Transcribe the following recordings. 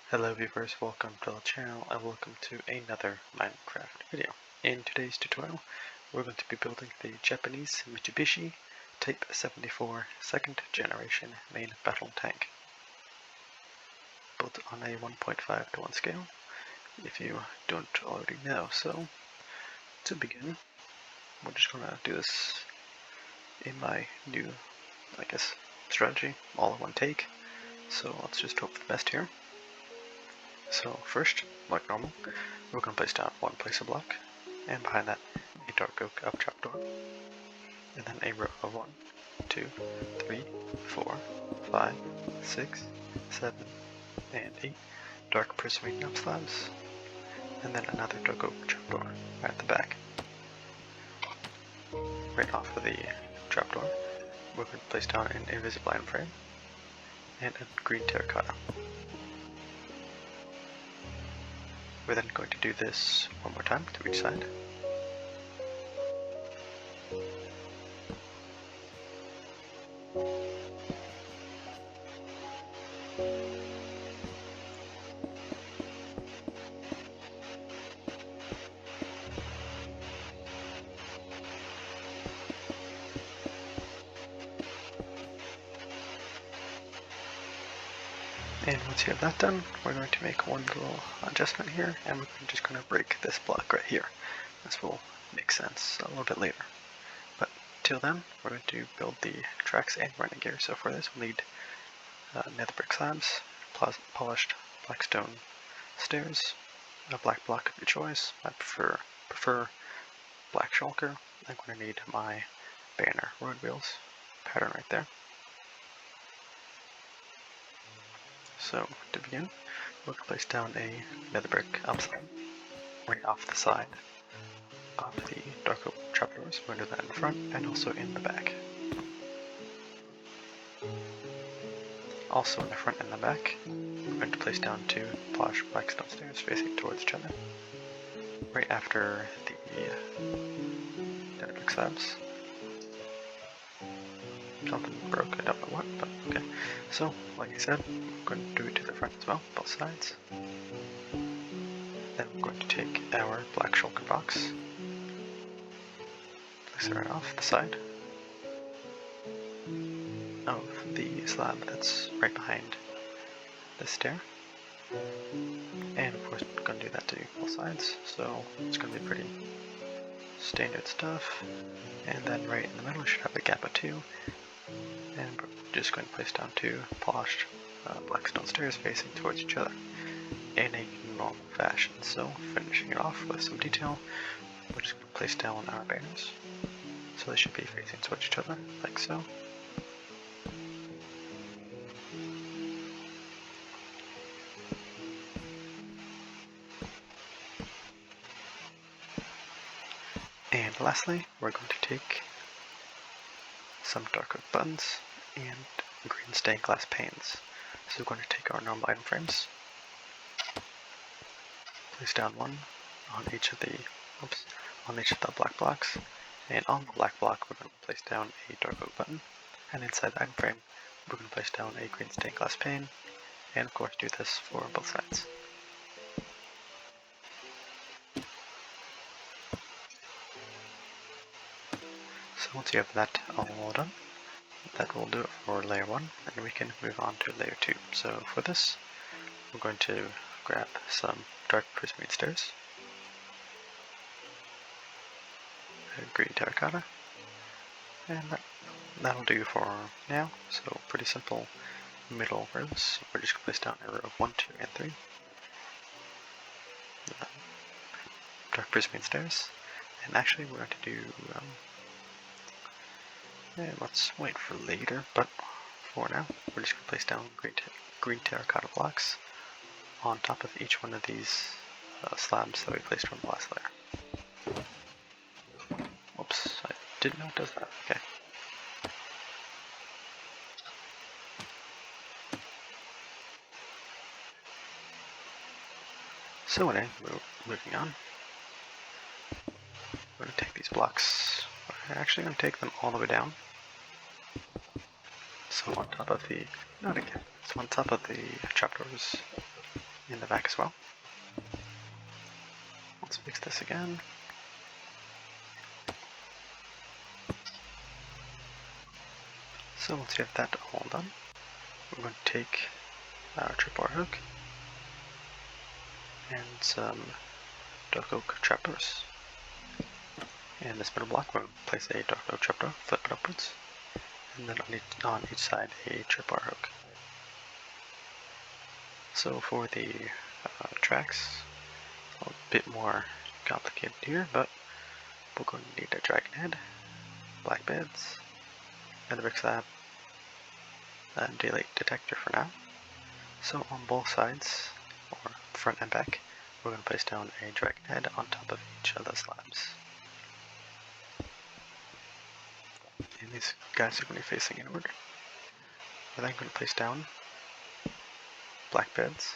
Hello viewers, welcome to the channel and welcome to another Minecraft video. In today's tutorial, we're going to be building the Japanese Mitsubishi Type 74 second generation main battle tank. Built on a 1.5:1 scale, if you don't already know. So, to begin, we're just going to do this in my new, strategy, all in one take. So let's just hope for the best here. So first, like normal, we're going to place down one placer block, and behind that a dark oak trapdoor, and then a row of 1, 2, 3, 4, 5, 6, 7, and 8 dark prismarine up slabs, and then another dark oak trapdoor right at the back. Right off of the trapdoor, we're going to place down an invisible iron frame and a green terracotta. We're then going to do this one more time to each side. And once you have that done, we're going to make one little adjustment here, and we're just going to break this block right here. This will make sense a little bit later. But till then, we're going to build the tracks and running gear. So for this, we'll need nether brick slabs, polished black stone stairs, a black block of your choice. I prefer black shulker. I'm going to need my banner road wheels pattern right there. So, to begin, we're going to place down a nether brick slab right off the side of the dark oak trapdoors. We're going to do that in the front and also in the back. Also in the front and the back, we're going to place down 2 polished black stone stairs facing towards each other, right after the nether brick slabs. Something broke, I don't know what, but okay. So, like I said, we're going to do it to the front as well, both sides. Then we're going to take our black shulker box, place it right off the side of the slab that's right behind this stair. And of course, we're going to do that to both sides, so it's going to be pretty standard stuff. And then right in the middle, we should have a gap of 2. And we're just going to place down 2 polished black stone stairs facing towards each other in a normal fashion. So, finishing it off with some detail, we're just going to place down our banners. So they should be facing towards each other, like so. And lastly, we're going to take some dark oak buttons and green stained glass panes. So we're going to take our normal item frames, place down one on each of the black blocks, and on the black block we're going to place down a dark oak button, and inside the item frame we're going to place down a green stained glass pane, and of course do this for both sides. So once you have that all done, that will do it for layer 1, and we can move on to layer 2. So for this, we're going to grab some dark prismarine stairs, a green terracotta, and that'll do for now. So pretty simple middle rows. We're just going to place down a row of 1, 2, and 3. Dark prismarine stairs, and actually we're going to do let's wait for later, but for now, we're just going to place down green terracotta blocks on top of each one of these slabs that we placed from the last layer. Whoops, I didn't know it does that. Okay. So anyway, moving on. We're going to take these blocks. We're actually going to take them all the way down. So on top of the, not again, so on top of the trapdoors, in the back as well. Let's fix this again. So once you have that all done, we're going to take our tripwire hook and some dark oak trapdoors. And this middle block, we're going to place a dark oak trapdoor, flip it upwards, and then on each side a tripwire hook. So for the tracks, a bit more complicated here, but we're going to need a dragon head, black beds, another brick slab, and daylight detector for now. So on both sides, or front and back, we're going to place down a dragon head on top of each of the slabs. And these guys are going to be facing inward. We're then going to place down black beds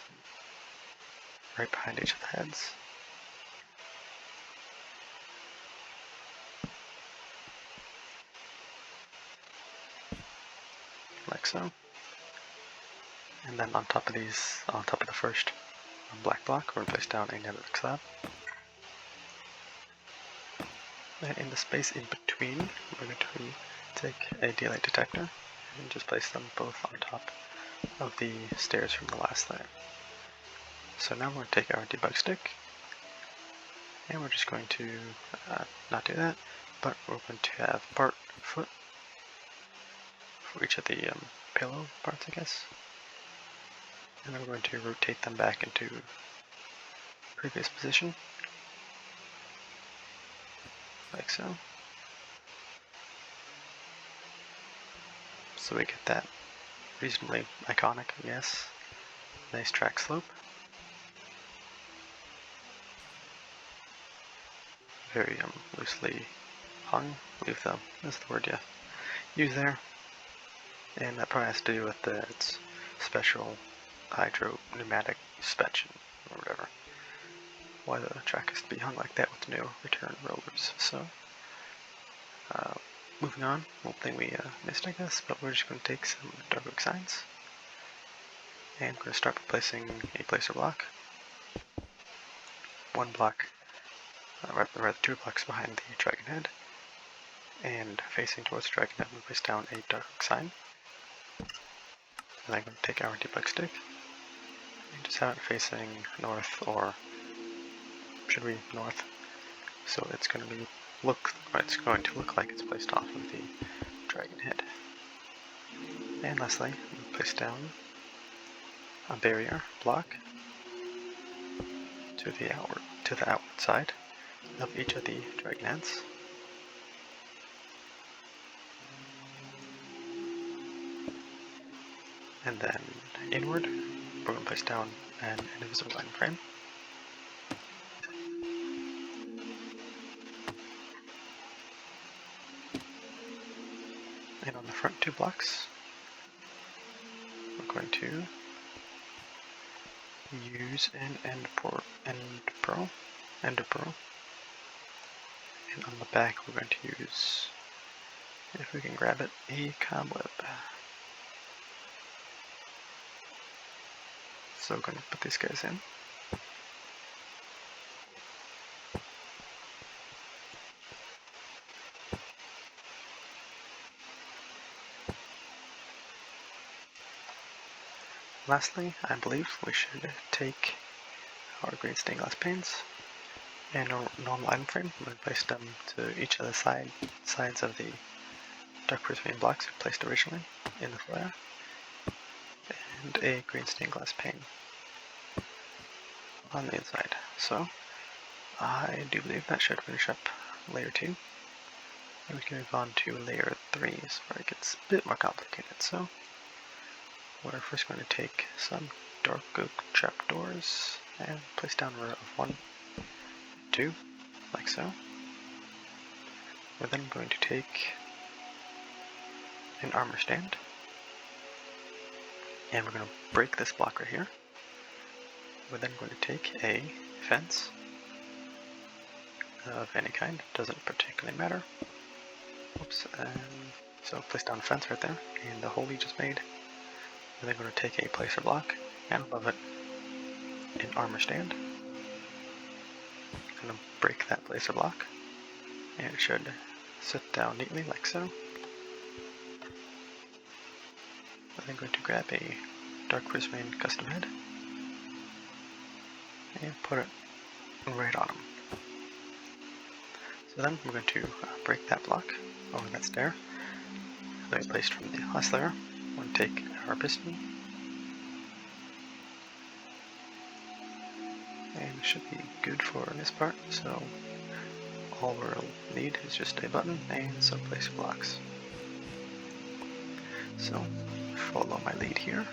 right behind each of the heads. Like so. And then on top of these, on top of the first black block, we're going to place down another slab. And in the space in between, we're going to take a daylight detector and just place them both on top of the stairs from the last layer. So now we're going to take our debug stick, and we're just going to not do that, but we're going to have part foot for each of the payload parts, I guess. And then we're going to rotate them back into previous position, like so. So we get that reasonably iconic, I guess, nice track slope. Very loosely hung, I believe that's the word you use there. And that probably has to do with its special hydro pneumatic suspension or whatever. Why the track has to be hung like that with no return rollers. So moving on, one thing we missed, I guess, but we're just going to take some dark oak signs, and we're going to start replacing a placer block. One block, rather 2 blocks behind the dragon head, and facing towards the dragon head, we place down a dark oak sign. And I'm going to take our debug stick and just have it facing north, or should be north. So it's going to look like it's placed off of the dragon head. And lastly, we place down a barrier block to the outward side of each of the dragon heads. And then inward, we're going to place down an invisible line frame. And on the front 2 blocks, we're going to use an end pearl. And on the back, we're going to use, if we can grab it, a cobweb. So we're going to put these guys in. Lastly, I believe we should take our green stained glass panes and our normal item frame. I'm going to place them to each of the sides of the dark prismarine blocks we placed originally in the flare, and a green stained glass pane on the inside. So I do believe that should finish up layer 2. And we can move on to layer 3, where it gets a bit more complicated. So we're first going to take some dark oak trapdoors and place down a row of 1, 2, like so. We're then going to take an armor stand, and we're going to break this block right here. We're then going to take a fence of any kind, doesn't particularly matter. Oops, so place down a fence right there, and the hole we just made. We're then going to take a placer block, and above it, armor stand. I'm going to break that placer block, and it should sit down neatly like so. I'm going to grab a dark prismarine custom head and put it right on him. So then we're going to break that block over that stair that we placed from the last layer. We're going to take our piston, and it should be good for this part, so all we'll need is just a button and some placer blocks. So follow my lead here.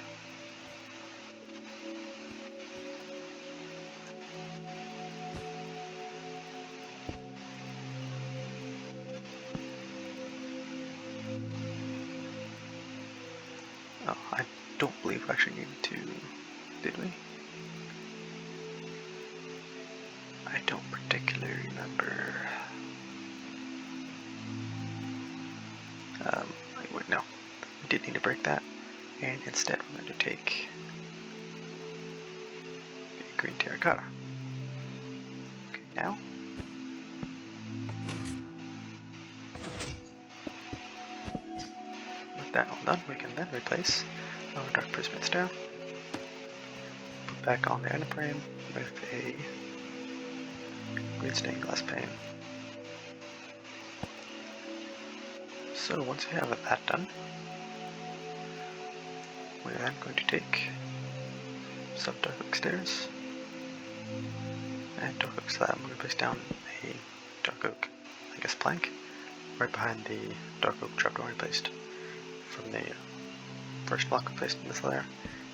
Oh, I don't believe we actually needed to, did we? I don't particularly remember. Wait, no. We did need to break that, and instead we're going to take the green terracotta. Okay, now. With that all done, we can then replace our dark prism stair. Put back on the item frame with a green stained glass pane. So once we have that done, we're then going to take some dark oak stairs and dark oak slab. We're going to place down a dark oak, plank right behind the dark oak trapdoor we placed from the first block we placed in this layer.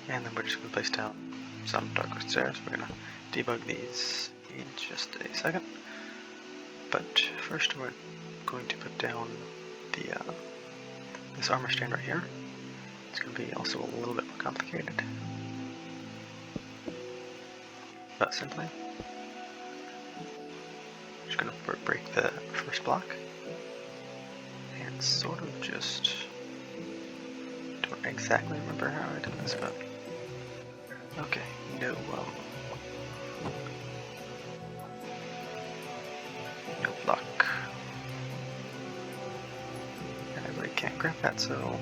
And then we're just going to place down some dark oak stairs. We're going to debug these in just a second. But first we're going to put down the this armor stand right here. It's going to be also a little bit more complicated. But simply, I'm just going to break the first block and sort of just don't exactly remember how I did this, but okay, no block. And I really can't grab that, so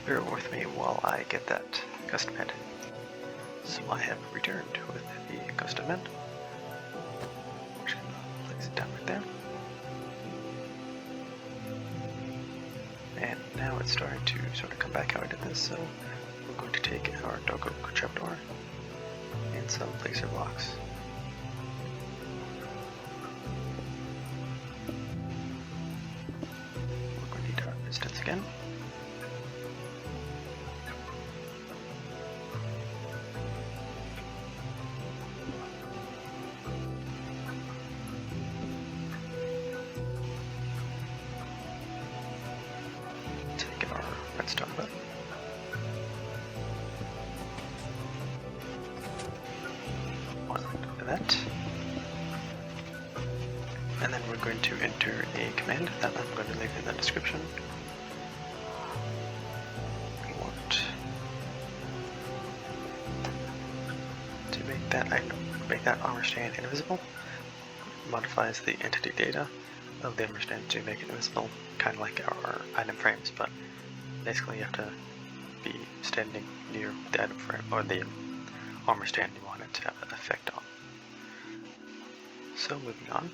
bear with me while I get that custom head. So I have returned with the custom head. I'm just going to place it down right there. And now it's starting to sort of come back how I did this, so we're going to take our dark oak trapdoor and some placer blocks. We're going to need our pistons again. Redstone button. One like that. And then we're going to enter a command that I'm going to leave in the description. We want to make that armor stand invisible. Modifies the entity data of the armor stand to make it invisible, kind of like our item frames, but basically you have to be standing near the item frame or the armor stand you want it to have an effect on. So moving on,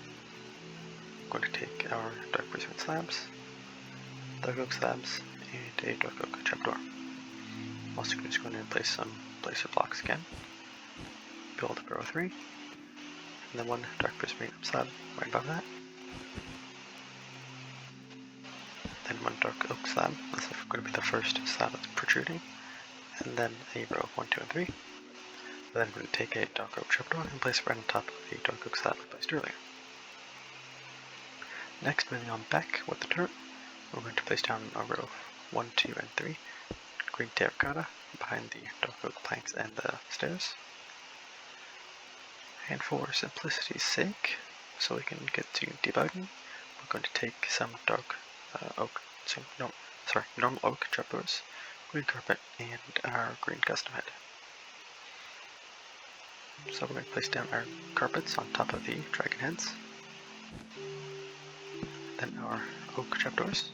I'm going to take our dark prism slabs, dark oak slabs, and a dark oak trapdoor. Also just going to place some placer blocks again, build up row 3, and then one dark prism slab right above that. Then one dark oak slab, that's going to be the first slab that's protruding, and then a row of 1, 2, and 3. Then I'm going to take a dark oak trapdoor and place it right on top of the dark oak slab we placed earlier. Next, moving on back with the turret, we're going to place down a row of 1, 2, and 3 green terracotta behind the dark oak planks and the stairs. And for simplicity's sake, so we can get to debugging, we're going to take some normal oak trapdoors, green carpet, and our green custom head. So we're going to place down our carpets on top of the dragon heads. Then our oak trapdoors.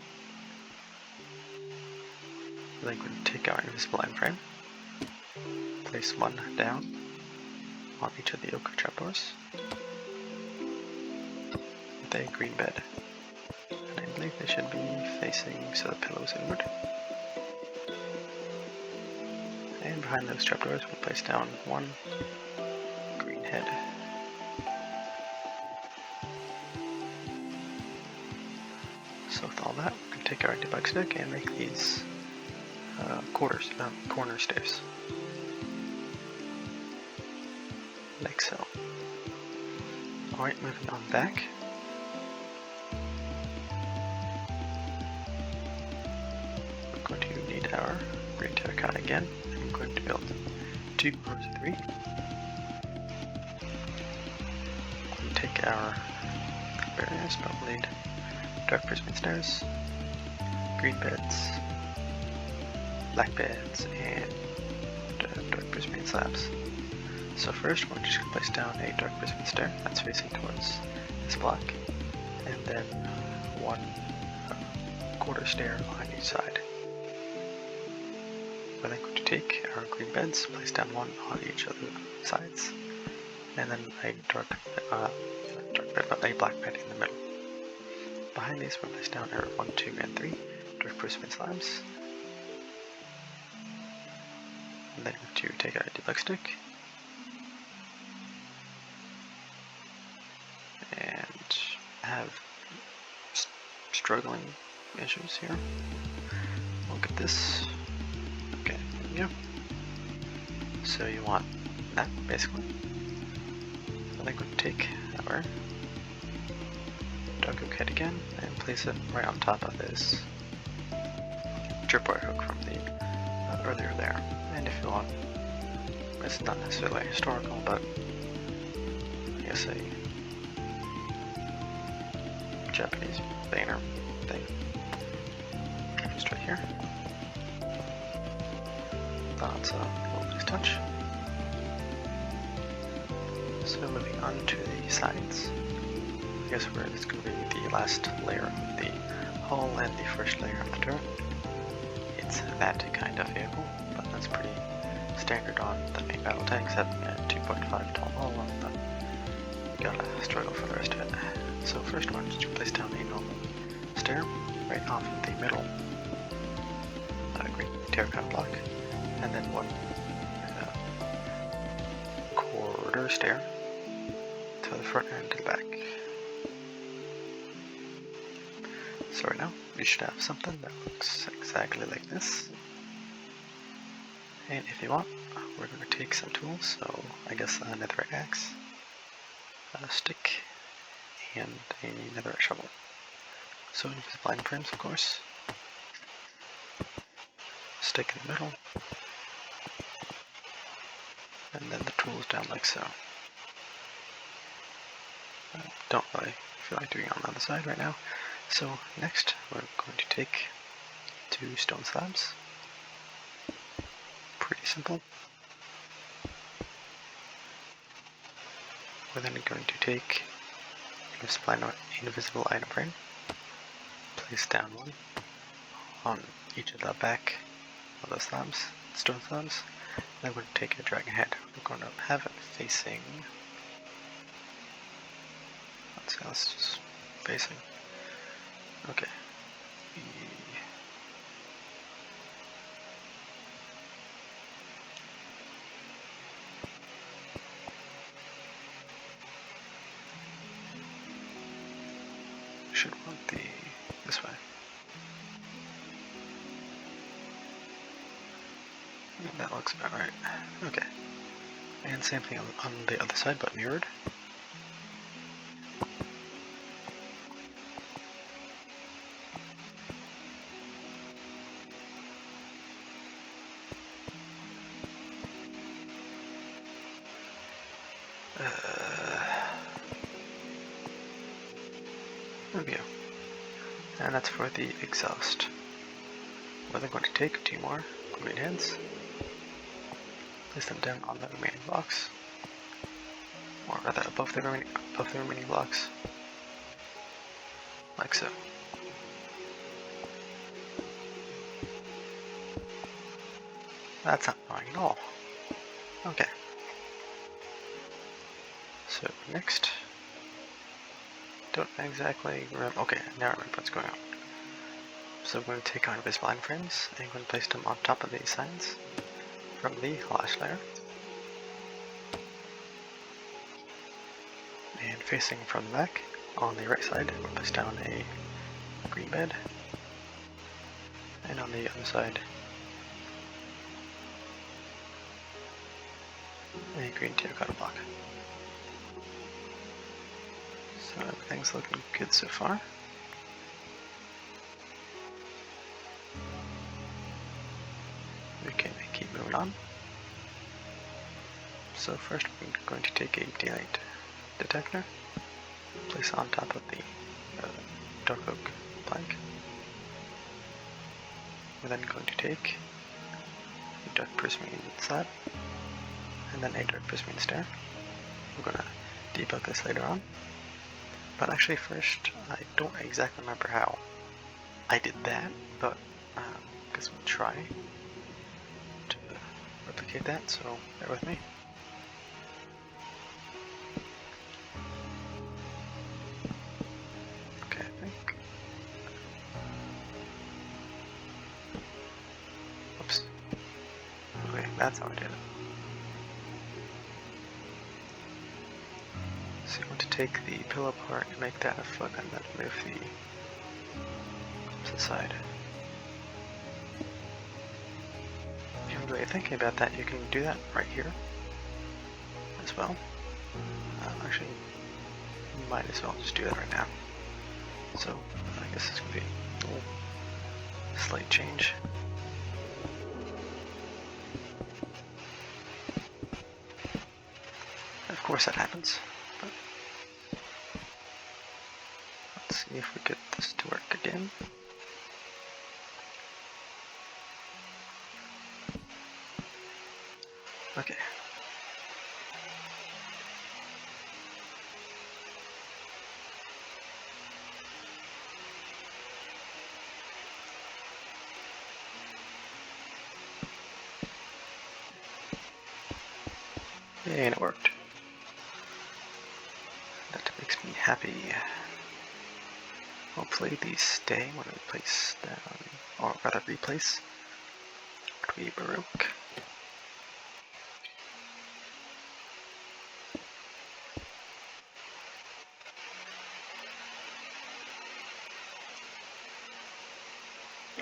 Then we're going to take our invisible item frame, place one down on each of the oak trapdoors with a green bed. And I believe they should be facing so the pillows inward. And behind those trapdoors we'll place down one green head. So with all that, we can take our debug stick and make these corner stairs. Like so. Alright, moving on back. We're going to need our green terracotta again. I'm going to build 2 rows of 3. We'll take our barriers, but we'll need dark prismatic stairs, green beds, black beds, and dark prismatic slabs. So first we're just going to place down a dark prismatic stair that's facing towards this block, and then one quarter stair on each side. We're then going to take our green beds, place down one on each of the sides, and then a black bed in the middle. Behind these we'll place down our 1, 2, and 3 dark prismatic slabs. And then to take our debug stick and have struggling issues here. Look at this. Okay, there we go. So you want that basically. And then we're going to take our dark oak head again and place it right on top of this tripwire hook from the earlier there. And if you want, it's not necessarily historical, but I guess a Japanese banner thing. Just right here. That's a little nice touch. So moving on to the sides. I guess it's going to be the last layer of the hull and the first layer of the turret. It's that kind of vehicle, but that's pretty standard on the main battle tanks, having a 2.5 tall hull, and you gotta struggle for the rest of it. So first one is to place down a normal stair right off of the middle green terracotta block, and then one quarter stair to the front and to the back. So right now we should have something that looks exactly like this. And if you want, we're going to take some tools, so I guess a netherite axe, a stick, and a netherite shovel. So invisible item frames, of course. Stick in the middle. And then the tools down like so. Don't really feel like doing it on the other side right now. So next we're going to take 2 stone slabs. Pretty simple. We're then going to take invisible item frame, place down one on each of the back of the slabs, stone slabs. Then we're going to take a dragon head. We're going to have it facing. Let's see, let's just facing. Okay. Should want this way. That looks about right. Okay. And same thing on the other side, but mirrored. There we go. And that's for the exhaust. We're then going to take 2 more green heads, place them down on the remaining box, or rather above the remaining blocks, like so. That's not annoying at all. Okay. So next, don't exactly remember. Okay, now I remember what's going on. So I'm going to take our invisible line frames and I'm going to place them on top of these signs from the lash layer. And facing from the back, on the right side, we'll place down a green bed. And on the other side, a green terracotta block. So everything's looking good so far. We can keep moving on. So first we're going to take a daylight detector, place on top of the dark oak plank. We're then going to take a dark prismarine slab and then a dark prismarine stair. We're going to debug this later on. But actually first, I don't exactly remember how I did that, but I guess we'll try to replicate that, so bear with me. Okay, I think. Oops. Okay, that's how I did it. So you want to take the pillow part and make that a foot and then move the to the side. If you're really thinking about that, you can do that right here as well. Actually, you might as well just do that right now. So I guess it's going to be a little slight change. Of course that happens. But let's see if we get this to work again. Okay. And it worked. That makes me happy. Hopefully these stay when we place down, or rather replace, would be Baroque.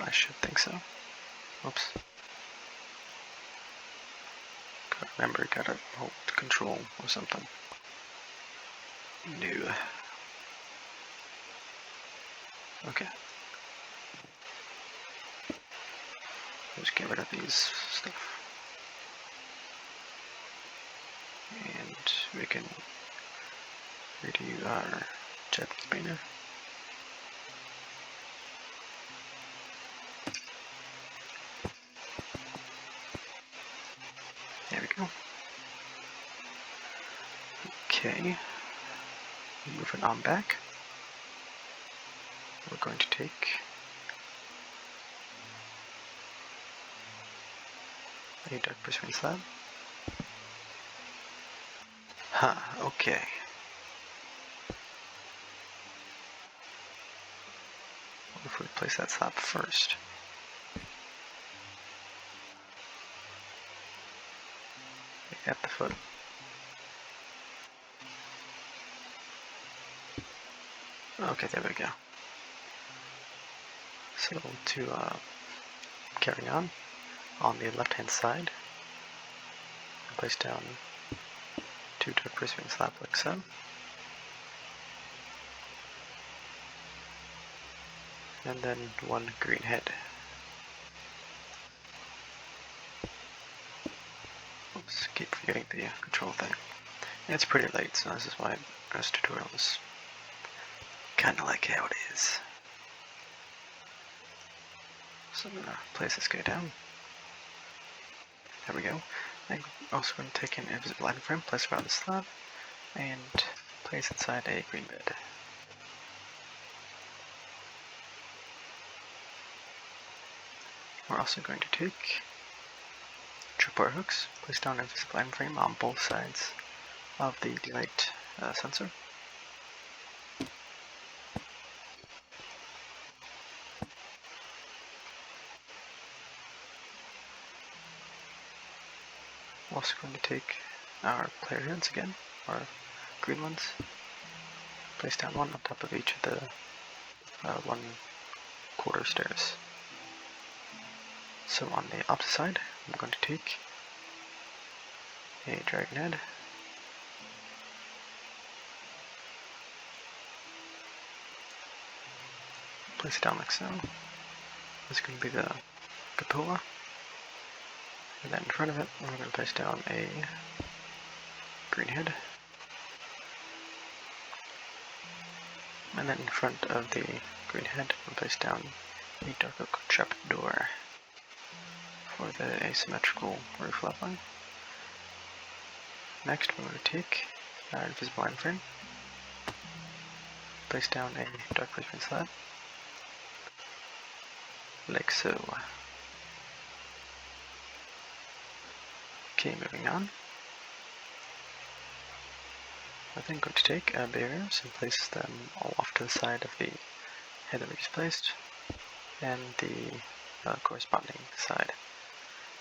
I should think so. Oops. Gotta remember, gotta hold control or something. No. Okay. Just get rid of these stuff. And we can redo our Japanese painter. There we go. Okay. Moving on back. We're going to take a dark prismarine slab. Okay. What if we place that slab first? At the foot. Okay, there we go. So to carry on the left hand side, place down 2 dark prismarine slab like so. And then 1 green head. Oops, keep forgetting the control thing. And it's pretty late, so this is why this tutorial is kinda like how it is. So I'm gonna place this guy down. There we go. I'm also going to take an invisible item frame, place it around the slab, and place inside a green bed. We're also going to take tripwire hooks, place down a visible line frame on both sides of the daylight sensor. We're also going to take our player heads again, our green ones, place down one on top of each of the 1/4 stairs. So on the opposite side, I'm going to take a dragon head, place it down like so. This is going to be the cupola, and then in front of it, we're going to place down a green head, and then in front of the green head, we'll place down a dark oak trapdoor for the asymmetrical roof leveling. Next, we're going to take our invisible line frame, place down a dark placement slab, like so. Okay, moving on. I'm then going to take barriers and place them all off to the side of the head that we just placed, and the corresponding side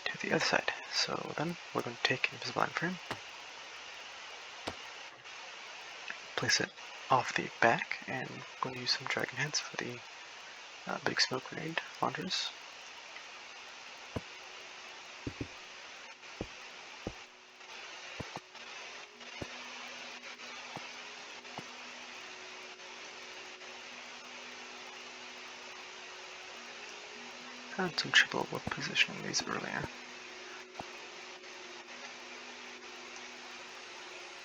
to the other side. So then we're going to take an invisible line frame, place it off the back, and I'm going to use some dragon heads for the big smoke grenade launchers. I had some trouble with positioning these earlier,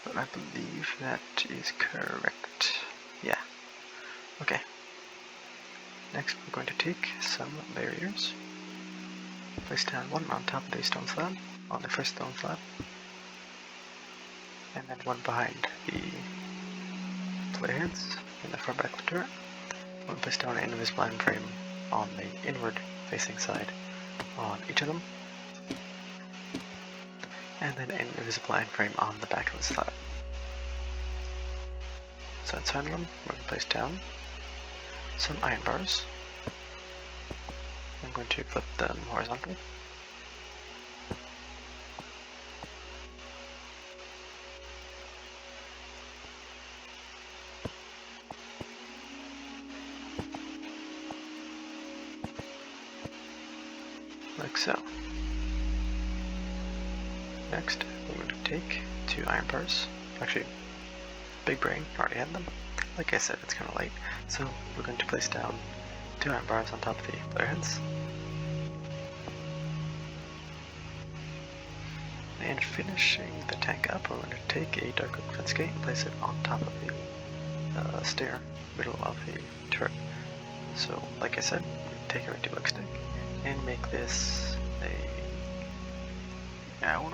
but I believe that is correct. Yeah. Okay. Next, we're going to take some barriers, place down one on top of the stone slab, on the first stone slab, and then one behind the player heads in the far back of the turret. We'll place down an invisible line frame on the inward facing side on each of them, and then an invisible line frame on the back of the slab. So inside of them, we're going to place down some iron bars. I'm going to flip them horizontal. Like so. Next, we're going to take 2 iron bars. Actually, big brain, already had them. Like I said, it's kind of late. So we're going to place down 2 iron bars on top of the player heads. And finishing the tank up, we're going to take a dark oak fence gate and place it on top of the stair, middle of the turret. So, like I said, take our debug stick and make this a hour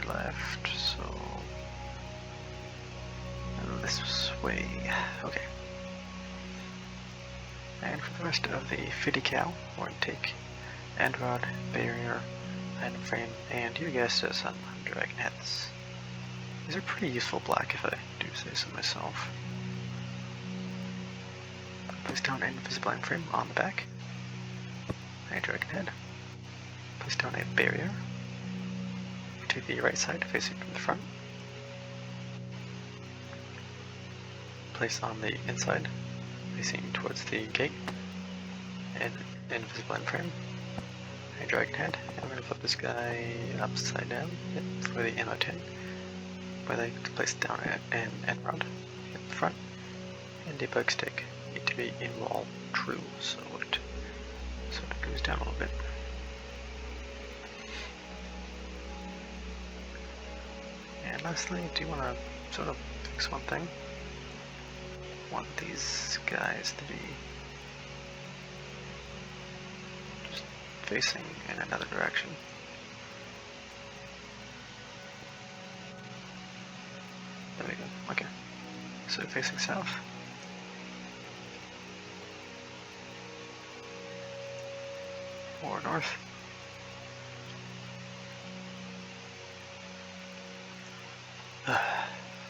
left, so this way. Okay. And for the rest of the 50 cal, we're going to take end rod, barrier, item frame, and you guessed it, some dragon heads. These are pretty useful black, if I do say so myself. Place down an invisible line frame on the back, a dragon head. Place down a barrier to the right side, facing from the front. Place on the inside, facing towards the gate, and an invisible line frame, a dragon head, and we're going to flip this guy upside down for the ammo tin, where they place down an end rod in the front, and debug stick need to be in wall true, so it goes down a little bit. And lastly, I do want to sort of fix one thing. I want these guys to be just facing in another direction. There we go. Okay. So facing south. Or north.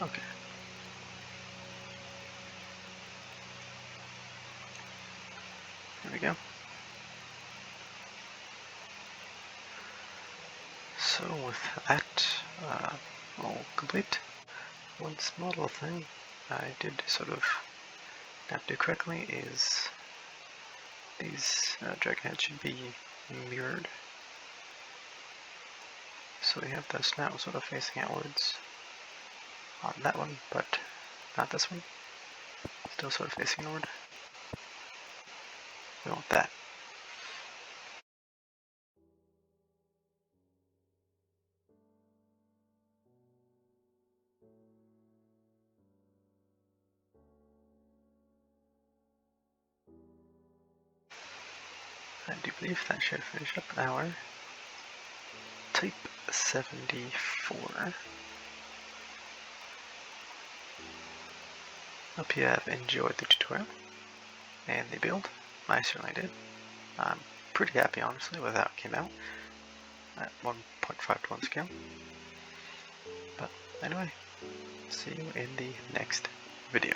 Okay. There we go. So with that all complete, one small little thing I did sort of not do correctly is these dragon heads should be mirrored. So we have the snout sort of facing outwards on that one, but not this one. Still sort of facing inward. We want that. I do believe that should finish up our Type 74. Hope you have enjoyed the tutorial and the build. I certainly did. I'm pretty happy, honestly, with how it came out at 1.5 to 1 scale. But anyway, see you in the next video.